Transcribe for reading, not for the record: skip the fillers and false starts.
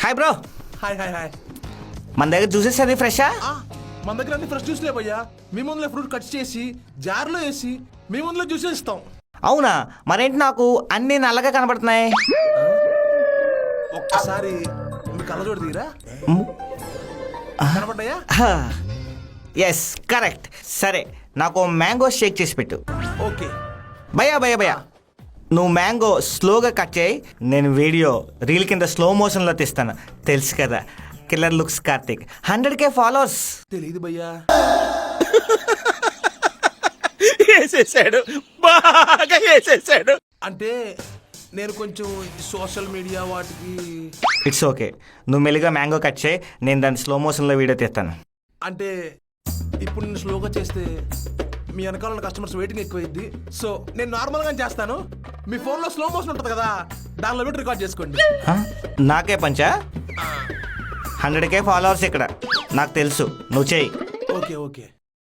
Hi bro. Hi hi hi. మన దగ్గర juices అది ఫ్రెషా? మన దగ్గర అన్ని ఫ్రెష్ జ్యూస్ లేవయ్యా. మీ ముందులో ఫ్రూట్ కట్ చేసి జార్లో వేసి మీ ముందులో జ్యూస్ ఇస్తాం. అవునా? మరేంటి నాకు అన్ని నల్లగా కనబడుతున్నాయి? ఒక్కసారి మీ కళ్ళజోడు తీరా కనబడ్డాయా? Yes correct. సరే నాకు మ్యాంగో షేక్ చేసి పెట్టు. ఓకే. భయ్యా నువ్వు మ్యాంగో స్లోగా కట్ చేయి, నేను వీడియో రీల్ కింద స్లో మోషన్లో తీస్తాను. తెలుసు కదా, killer looks Karthik. 100K followers. తెలీదు భయ్యా. వేసేసాడు, బాగా వేసేసాడు. అంటే నేను కొంచెం సోషల్ మీడియా వాటికి. ఇట్స్ ఓకే, నువ్వు మెల్లిగా మ్యాంగో కట్ చేయి, నేను దాన్ని స్లో మోషన్లో వీడియో తీస్తాను. అంటే ఇప్పుడు నేను స్లోగా చేస్తే మీ వెనకాల ఉన్న కస్టమర్స్ వెయిటింగ్ ఎక్కువైద్ది. సో నేను నార్మల్గా చేస్తాను. మీ ఫోన్లో స్లో మోషన్ ఉంటుంది కదా, దానిలో పెట్టి రికార్డ్ చేసుకోండి. నాకే పంచా? 100K ఫాలోవర్స్ ఇక్కడ, నాకు తెలుసు. నువ్వు చేయి. Okay okay.